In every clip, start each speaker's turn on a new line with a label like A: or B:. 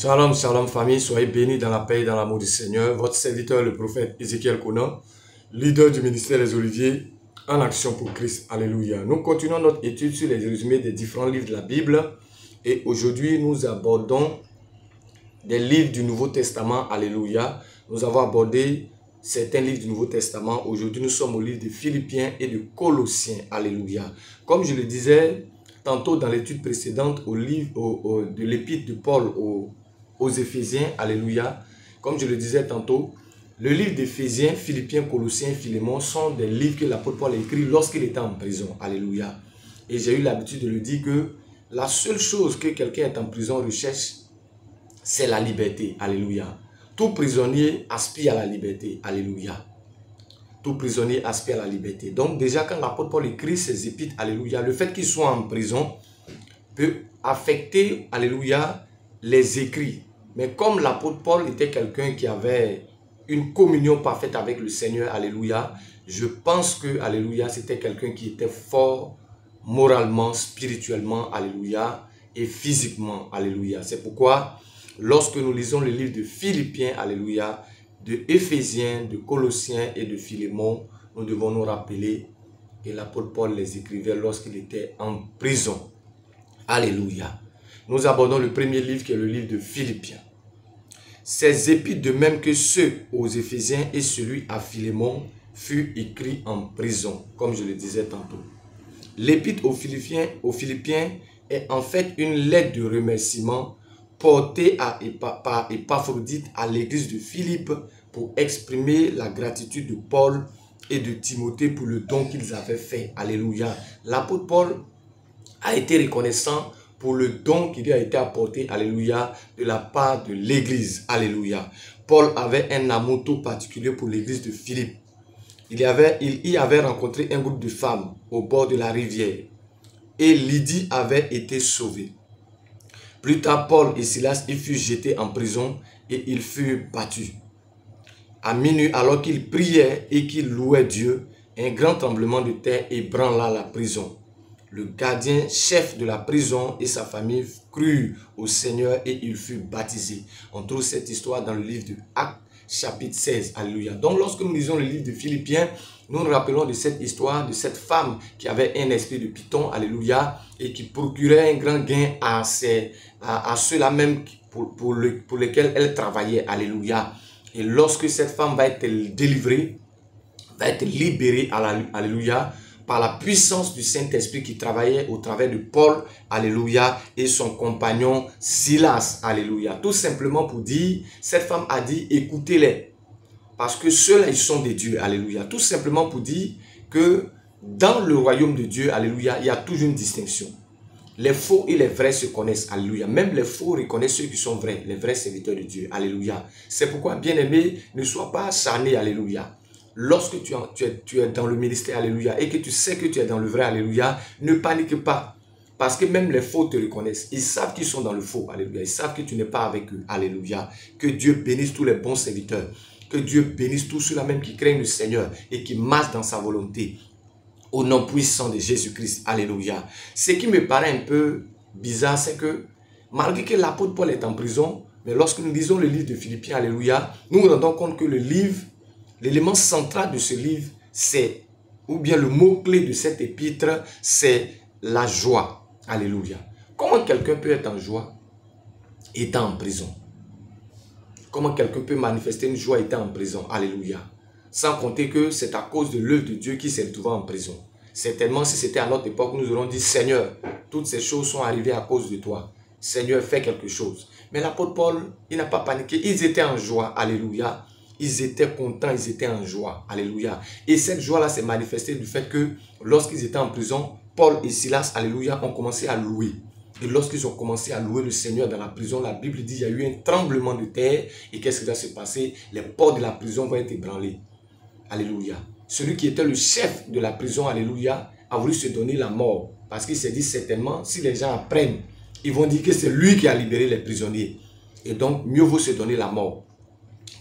A: Shalom, shalom famille, soyez bénis dans la paix et dans l'amour du Seigneur. Votre serviteur, le prophète Ézéchiel Conan, leader du ministère des Oliviers, en action pour Christ. Alléluia. Nous continuons notre étude sur les résumés des différents livres de la Bible. Et aujourd'hui, nous abordons des livres du Nouveau Testament. Alléluia. Nous avons abordé certains livres du Nouveau Testament. Aujourd'hui, nous sommes au livre de Philippiens et de Colossiens. Alléluia. Comme je le disais tantôt dans l'étude précédente au livre de l'épître de Paul aux Éphésiens, alléluia, comme je le disais tantôt, le livre d'Éphésiens, Philippiens, Colossiens, Philémon sont des livres que l'apôtre Paul a écrits lorsqu'il était en prison, alléluia. Et j'ai eu l'habitude de le dire que la seule chose que quelqu'un est en prison recherche, c'est la liberté, alléluia. Tout prisonnier aspire à la liberté, alléluia. Tout prisonnier aspire à la liberté. Donc déjà quand l'apôtre Paul écrit ses épîtres, alléluia, le fait qu'il soit en prison peut affecter, alléluia, les écrits. Mais comme l'apôtre Paul était quelqu'un qui avait une communion parfaite avec le Seigneur, alléluia, je pense que, alléluia, c'était quelqu'un qui était fort moralement, spirituellement, alléluia, et physiquement, alléluia. C'est pourquoi, lorsque nous lisons le livre de Philippiens, alléluia, de Éphésiens, de Colossiens et de Philémon, nous devons nous rappeler que l'apôtre Paul les écrivait lorsqu'il était en prison. Alléluia. Nous abordons le premier livre qui est le livre de Philippiens. Ces épîtres, de même que ceux aux Éphésiens et celui à Philémon, furent écrits en prison, comme je le disais tantôt. L'épître aux Philippiens est en fait une lettre de remerciement portée par Épaphrodite à l'église de Philippe pour exprimer la gratitude de Paul et de Timothée pour le don qu'ils avaient fait. Alléluia. L'apôtre Paul a été reconnaissant pour le don qui lui a été apporté, alléluia, de la part de l'église, alléluia. Paul avait un amour tout particulier pour l'église de Philippe. Il y avait rencontré un groupe de femmes au bord de la rivière et Lydie avait été sauvée. Plus tard, Paul et Silas furent jetés en prison et ils furent battus. À minuit, alors qu'ils priaient et qu'ils louaient Dieu, un grand tremblement de terre ébranla la prison. Le gardien chef de la prison et sa famille crurent au Seigneur et ils furent baptisés. On trouve cette histoire dans le livre de Actes, chapitre 16. Alléluia. Donc lorsque nous lisons le livre de Philippiens, nous nous rappelons de cette histoire, de cette femme qui avait un esprit de python, alléluia, et qui procurait un grand gain à ceux-là même pour lesquels elle travaillait, alléluia. Et lorsque cette femme va être délivrée, va être libérée, alléluia, par la puissance du Saint-Esprit qui travaillait au travers de Paul, alléluia, et son compagnon Silas, alléluia. Tout simplement pour dire, cette femme a dit, écoutez-les, parce que ceux-là, ils sont des dieux, alléluia. Tout simplement pour dire que dans le royaume de Dieu, alléluia, il y a toujours une distinction. Les faux et les vrais se connaissent, alléluia. Même les faux reconnaissent ceux qui sont vrais, les vrais serviteurs de Dieu, alléluia. C'est pourquoi, bien-aimé, ne sois pas acharné, alléluia. Lorsque tu es dans le ministère, alléluia, et que tu sais que tu es dans le vrai, alléluia, ne panique pas. Parce que même les faux te reconnaissent. Ils savent qu'ils sont dans le faux, alléluia. Ils savent que tu n'es pas avec eux, alléluia. Que Dieu bénisse tous les bons serviteurs. Que Dieu bénisse tous ceux-là même qui craignent le Seigneur et qui marchent dans sa volonté. Au nom puissant de Jésus-Christ, alléluia. Ce qui me paraît un peu bizarre, c'est que malgré que l'apôtre Paul est en prison, mais lorsque nous lisons le livre de Philippiens, alléluia, nous nous rendons compte que le livre, l'élément central de ce livre, c'est, ou bien le mot-clé de cet épître, c'est la joie. Alléluia. Comment quelqu'un peut être en joie étant en prison? Comment quelqu'un peut manifester une joie étant en prison? Alléluia. Sans compter que c'est à cause de l'œuvre de Dieu qui s'est retrouvé en prison. Certainement, si c'était à notre époque, nous aurions dit, Seigneur, toutes ces choses sont arrivées à cause de toi. Seigneur, fais quelque chose. Mais l'apôtre Paul, il n'a pas paniqué. Ils étaient en joie. Alléluia. Ils étaient contents, ils étaient en joie. Alléluia. Et cette joie-là s'est manifestée du fait que lorsqu'ils étaient en prison, Paul et Silas, alléluia, ont commencé à louer. Et lorsqu'ils ont commencé à louer le Seigneur dans la prison, la Bible dit qu'il y a eu un tremblement de terre. Et qu'est-ce qui va se passer? Les portes de la prison vont être ébranlées. Alléluia. Celui qui était le chef de la prison, alléluia, a voulu se donner la mort. Parce qu'il s'est dit certainement, si les gens apprennent, ils vont dire que c'est lui qui a libéré les prisonniers. Et donc, mieux vaut se donner la mort.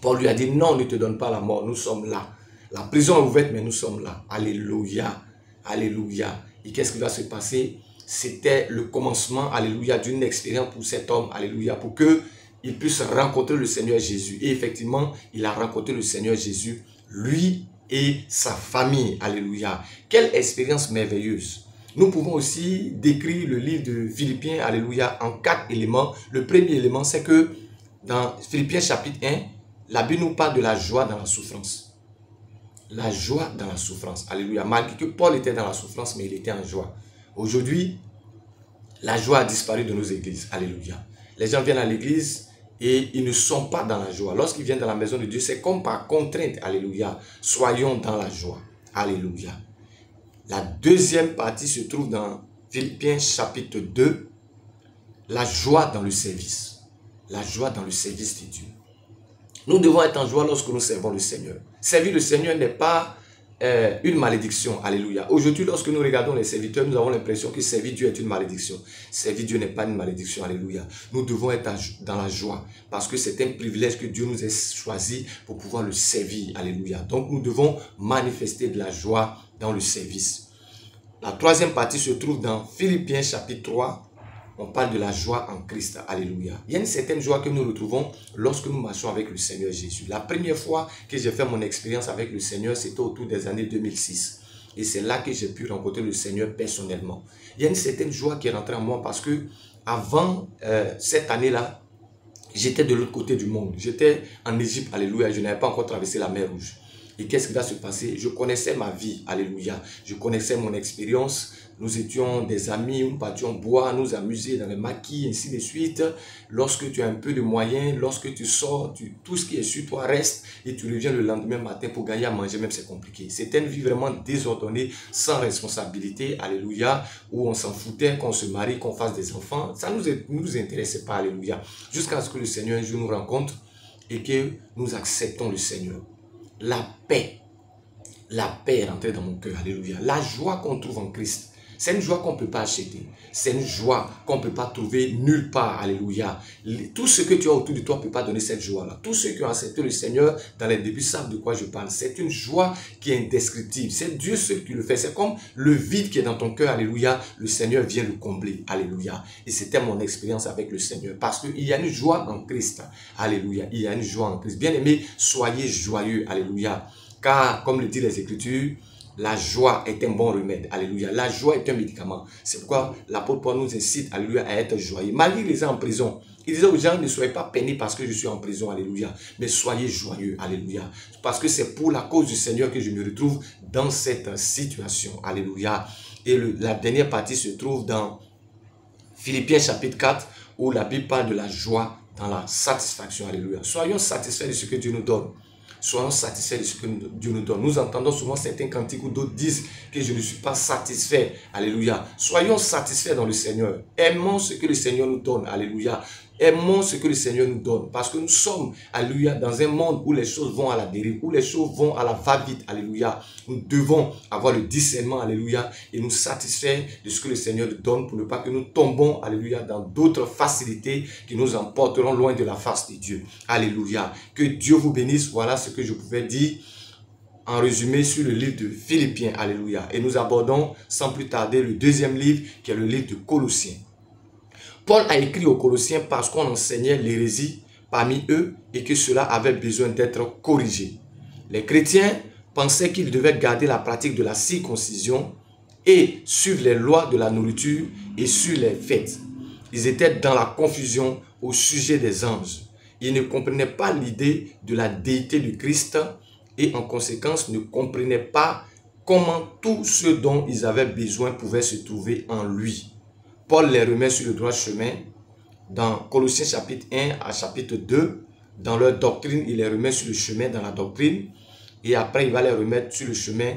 A: Paul lui a dit, non, ne te donne pas la mort, nous sommes là. La prison est ouverte, mais nous sommes là. Alléluia. Alléluia. Et qu'est-ce qui va se passer? C'était le commencement, alléluia, d'une expérience pour cet homme, alléluia, pour que il puisse rencontrer le Seigneur Jésus. Et effectivement, il a rencontré le Seigneur Jésus, lui et sa famille. Alléluia. Quelle expérience merveilleuse. Nous pouvons aussi décrire le livre de Philippiens, alléluia, en 4 éléments. Le premier élément, c'est que dans Philippiens chapitre 1, la Bible nous parle de la joie dans la souffrance. La joie dans la souffrance. Alléluia. Malgré que Paul était dans la souffrance, mais il était en joie. Aujourd'hui, la joie a disparu de nos églises. Alléluia. Les gens viennent à l'église et ils ne sont pas dans la joie. Lorsqu'ils viennent dans la maison de Dieu, c'est comme par contrainte. Alléluia. Soyons dans la joie. Alléluia. La deuxième partie se trouve dans Philippiens chapitre 2. La joie dans le service. La joie dans le service de Dieu. Nous devons être en joie lorsque nous servons le Seigneur. Servir le Seigneur n'est pas une malédiction. Alléluia. Aujourd'hui, lorsque nous regardons les serviteurs, nous avons l'impression que servir Dieu est une malédiction. Servir Dieu n'est pas une malédiction. Alléluia. Nous devons être dans la joie parce que c'est un privilège que Dieu nous ait choisi pour pouvoir le servir. Alléluia. Donc, nous devons manifester de la joie dans le service. La troisième partie se trouve dans Philippiens chapitre 3. On parle de la joie en Christ. Alléluia. Il y a une certaine joie que nous retrouvons lorsque nous marchons avec le Seigneur Jésus. La première fois que j'ai fait mon expérience avec le Seigneur, c'était autour des années 2006. Et c'est là que j'ai pu rencontrer le Seigneur personnellement. Il y a une certaine joie qui est rentrée en moi parce que avant cette année-là, j'étais de l'autre côté du monde. J'étais en Égypte. Alléluia. Je n'avais pas encore traversé la mer Rouge. Et qu'est-ce qui va se passer? Je connaissais ma vie. Alléluia. Je connaissais mon expérience. Nous étions des amis, nous partions boire, nous amuser dans les maquis, ainsi de suite. Lorsque tu as un peu de moyens, lorsque tu sors, tout ce qui est sur toi reste et tu reviens le lendemain matin pour gagner à manger, même c'est compliqué. C'était une vie vraiment désordonnée, sans responsabilité, alléluia, où on s'en foutait qu'on se marie, qu'on fasse des enfants. Ça ne nous intéressait pas, alléluia. Jusqu'à ce que le Seigneur un jour nous rencontre et que nous acceptons le Seigneur. La paix est rentrée dans mon cœur, alléluia. La joie qu'on trouve en Christ. C'est une joie qu'on ne peut pas acheter. C'est une joie qu'on ne peut pas trouver nulle part. Alléluia. Tout ce que tu as autour de toi ne peut pas donner cette joie-là. Tous ceux qui ont accepté le Seigneur dans les débuts savent de quoi je parle. C'est une joie qui est indescriptible. C'est Dieu seul qui le fait. C'est comme le vide qui est dans ton cœur. Alléluia. Le Seigneur vient le combler. Alléluia. Et c'était mon expérience avec le Seigneur. Parce qu'il y a une joie en Christ. Alléluia. Il y a une joie en Christ. Bien-aimés, soyez joyeux. Alléluia. Car, comme le dit les Écritures, la joie est un bon remède. Alléluia. La joie est un médicament. C'est pourquoi l'apôtre Paul nous incite, alléluia, à être joyeux. Malgré les gens en prison, il disait aux gens, ne soyez pas peinés parce que je suis en prison. Alléluia. Mais soyez joyeux. Alléluia. Parce que c'est pour la cause du Seigneur que je me retrouve dans cette situation. Alléluia. Et la dernière partie se trouve dans Philippiens chapitre 4 où la Bible parle de la joie dans la satisfaction. Alléluia. Soyons satisfaits de ce que Dieu nous donne. Soyons satisfaits de ce que Dieu nous donne. Nous entendons souvent certains cantiques où d'autres disent que je ne suis pas satisfait. Alléluia. Soyons satisfaits dans le Seigneur. Aimons ce que le Seigneur nous donne. Alléluia. Aimons ce que le Seigneur nous donne. Parce que nous sommes, alléluia, dans un monde où les choses vont à la dérive, où les choses vont à la va-vite. Alléluia. Nous devons avoir le discernement. Alléluia. Et nous satisfaire de ce que le Seigneur nous donne pour ne pas que nous tombons, alléluia, dans d'autres facilités qui nous emporteront loin de la face de Dieu. Alléluia. Que Dieu vous bénisse. Voilà ce que je pouvais dire en résumé sur le livre de Philippiens. Alléluia. Et nous abordons sans plus tarder le deuxième livre qui est le livre de Colossiens. Paul a écrit aux Colossiens parce qu'on enseignait l'hérésie parmi eux et que cela avait besoin d'être corrigé. Les chrétiens pensaient qu'ils devaient garder la pratique de la circoncision et suivre les lois de la nourriture et sur les fêtes. Ils étaient dans la confusion au sujet des anges. Ils ne comprenaient pas l'idée de la déité du Christ et en conséquence ne comprenaient pas comment tout ce dont ils avaient besoin pouvait se trouver en lui. Paul les remet sur le droit chemin dans Colossiens chapitre 1 à chapitre 2. Dans leur doctrine, il les remet sur le chemin dans la doctrine. Et après, il va les remettre sur le chemin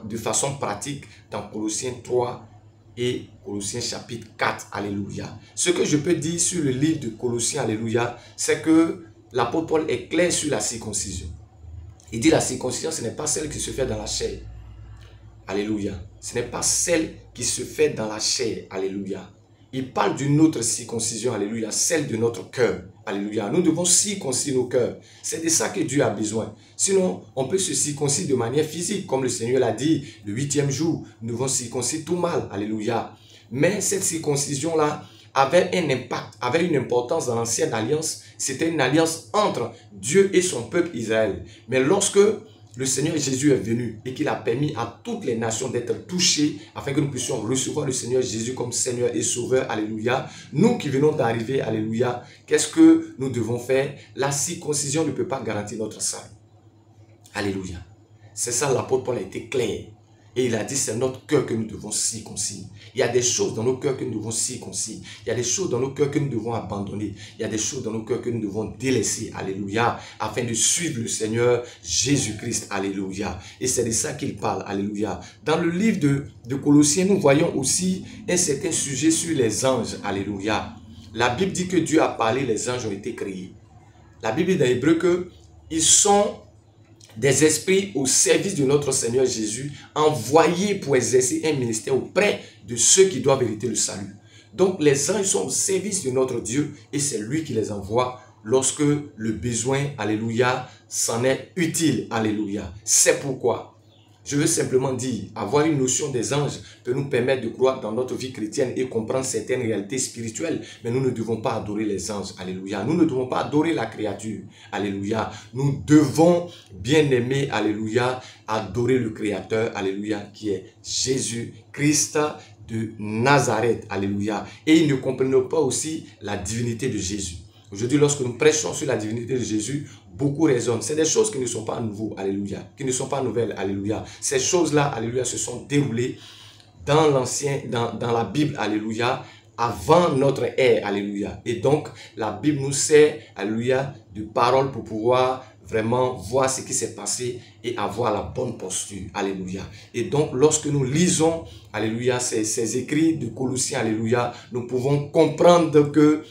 A: de façon pratique dans Colossiens 3 et Colossiens chapitre 4. Alléluia. Ce que je peux dire sur le livre de Colossiens, alléluia, c'est que l'apôtre Paul est clair sur la circoncision. Il dit la circoncision, ce n'est pas celle qui se fait dans la chair. Alléluia. Ce n'est pas celle qui se fait dans la chair. Alléluia. Il parle d'une autre circoncision. Alléluia. Celle de notre cœur. Alléluia. Nous devons circoncire nos cœurs. C'est de ça que Dieu a besoin. Sinon, on peut se circoncire de manière physique. Comme le Seigneur l'a dit, le 8e jour, nous devons circoncire tout mal. Alléluia. Mais cette circoncision-là avait un impact, avait une importance dans l'ancienne alliance. C'était une alliance entre Dieu et son peuple Israël. Mais lorsque le Seigneur Jésus est venu et qu'il a permis à toutes les nations d'être touchées afin que nous puissions recevoir le Seigneur Jésus comme Seigneur et Sauveur, alléluia. Nous qui venons d'arriver, alléluia, qu'est-ce que nous devons faire? La circoncision ne peut pas garantir notre salut. Alléluia. C'est ça, l'apôtre Paul a été clair. Et il a dit, c'est notre cœur que nous devons circoncire. Il y a des choses dans nos cœurs que nous devons circoncire. Il y a des choses dans nos cœurs que nous devons abandonner. Il y a des choses dans nos cœurs que nous devons délaisser. Alléluia. Afin de suivre le Seigneur Jésus-Christ. Alléluia. Et c'est de ça qu'il parle. Alléluia. Dans le livre de Colossiens, nous voyons aussi un certain sujet sur les anges. Alléluia. La Bible dit que Dieu a parlé, les anges ont été créés. La Bible dit dans l'Hébreu qu'ils sont des esprits au service de notre Seigneur Jésus, envoyés pour exercer un ministère auprès de ceux qui doivent hériter le salut. Donc les anges sont au service de notre Dieu et c'est lui qui les envoie lorsque le besoin, alléluia, s'en est utile, alléluia. C'est pourquoi je veux simplement dire, avoir une notion des anges peut nous permettre de croire dans notre vie chrétienne et comprendre certaines réalités spirituelles. Mais nous ne devons pas adorer les anges, alléluia. Nous ne devons pas adorer la créature, alléluia. Nous devons, bien aimer, alléluia, adorer le Créateur, alléluia, qui est Jésus-Christ de Nazareth, alléluia. Et ils ne comprennent pas aussi la divinité de Jésus. Aujourd'hui, lorsque nous prêchons sur la divinité de Jésus, beaucoup raisonnent. C'est des choses qui ne sont pas nouveaux, alléluia, qui ne sont pas nouvelles, alléluia. Ces choses-là, alléluia, se sont déroulées dans dans la Bible, alléluia, avant notre ère, alléluia. Et donc, la Bible nous sert, alléluia, de paroles pour pouvoir vraiment voir ce qui s'est passé et avoir la bonne posture, alléluia. Et donc, lorsque nous lisons, alléluia, ces écrits de Colossiens, alléluia, nous pouvons comprendre que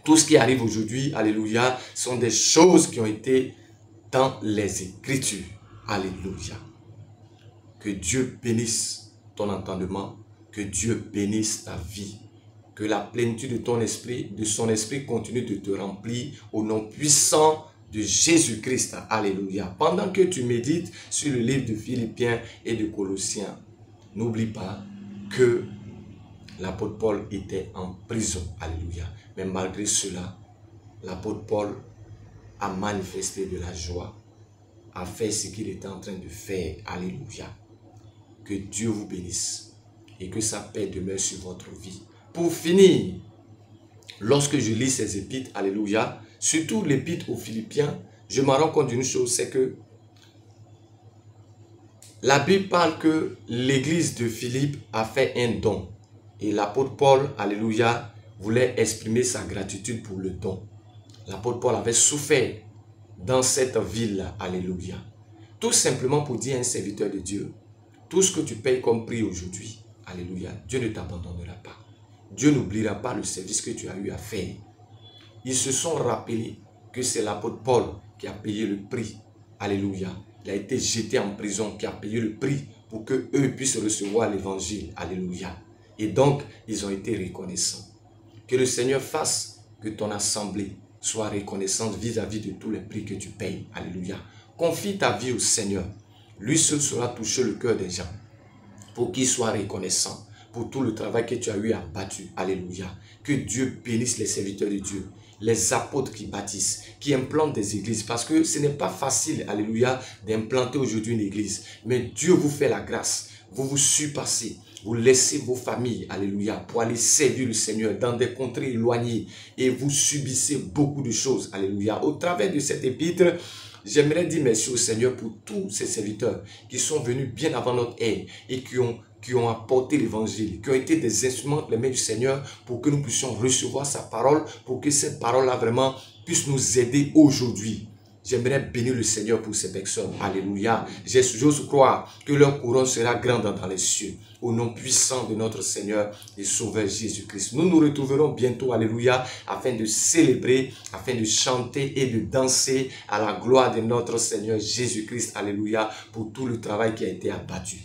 A: tout ce qui arrive aujourd'hui, alléluia, sont des choses qui ont été dans les Écritures. Alléluia. Que Dieu bénisse ton entendement, que Dieu bénisse ta vie, que la plénitude de ton esprit, de son esprit continue de te remplir au nom puissant de Jésus-Christ. Alléluia. Pendant que tu médites sur le livre de Philippiens et de Colossiens, n'oublie pas que l'apôtre Paul était en prison. Alléluia. Mais malgré cela, l'apôtre Paul a manifesté de la joie, a fait ce qu'il était en train de faire. Alléluia. Que Dieu vous bénisse et que sa paix demeure sur votre vie. Pour finir, lorsque je lis ces épîtres, alléluia, surtout l'épître aux Philippiens, je me rends compte d'une chose, c'est que la Bible parle que l'église de Philippe a fait un don. Et l'apôtre Paul, alléluia, voulait exprimer sa gratitude pour le don. L'apôtre Paul avait souffert dans cette ville-là, alléluia. Tout simplement pour dire à un serviteur de Dieu, tout ce que tu payes comme prix aujourd'hui, alléluia, Dieu ne t'abandonnera pas. Dieu n'oubliera pas le service que tu as eu à faire. Ils se sont rappelés que c'est l'apôtre Paul qui a payé le prix, alléluia. Il a été jeté en prison, qui a payé le prix pour qu'eux puissent recevoir l'évangile, alléluia. Et donc, ils ont été reconnaissants. Que le Seigneur fasse que ton assemblée soit reconnaissante vis-à-vis de tous les prix que tu payes. Alléluia. Confie ta vie au Seigneur. Lui seul saura toucher le cœur des gens pour qu'ils soient reconnaissants pour tout le travail que tu as eu à battre. Alléluia. Que Dieu bénisse les serviteurs de Dieu, les apôtres qui bâtissent, qui implantent des églises. Parce que ce n'est pas facile, alléluia, d'implanter aujourd'hui une église. Mais Dieu vous fait la grâce. Vous vous surpassez. Vous laissez vos familles, alléluia, pour aller servir le Seigneur dans des contrées éloignées. Et vous subissez beaucoup de choses, alléluia. Au travers de cette épître, j'aimerais dire merci au Seigneur pour tous ces serviteurs qui sont venus bien avant notre ère et qui ont apporté l'évangile, qui ont été des instruments entre les mains du Seigneur pour que nous puissions recevoir sa parole, pour que cette parole-là vraiment puisse nous aider aujourd'hui. J'aimerais bénir le Seigneur pour ces personnes. Alléluia. J'ose croire que leur couronne sera grande dans les cieux. Au nom puissant de notre Seigneur et Sauveur Jésus-Christ. Nous nous retrouverons bientôt, alléluia, afin de célébrer, afin de chanter et de danser à la gloire de notre Seigneur Jésus-Christ. Alléluia, pour tout le travail qui a été abattu.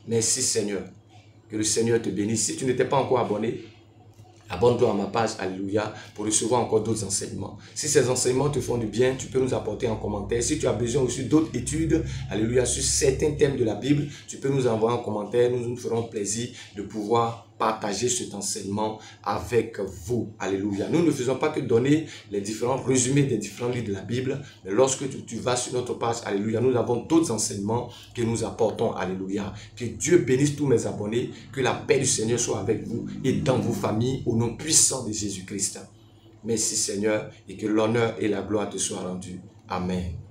A: Merci Seigneur. Que le Seigneur te bénisse. Si tu n'étais pas encore abonné, abonne-toi à ma page, alléluia, pour recevoir encore d'autres enseignements. Si ces enseignements te font du bien, tu peux nous apporter en commentaire. Si tu as besoin aussi d'autres études, alléluia, sur certains thèmes de la Bible, tu peux nous envoyer en commentaire. Nous nous ferons plaisir de pouvoir partager partager cet enseignement avec vous. Alléluia. Nous ne faisons pas que donner les différents résumés des différents livres de la Bible, mais lorsque tu vas sur notre page, alléluia, nous avons d'autres enseignements que nous apportons. Alléluia. Que Dieu bénisse tous mes abonnés, que la paix du Seigneur soit avec vous et dans vos familles au nom puissant de Jésus-Christ. Merci Seigneur et que l'honneur et la gloire te soient rendus. Amen.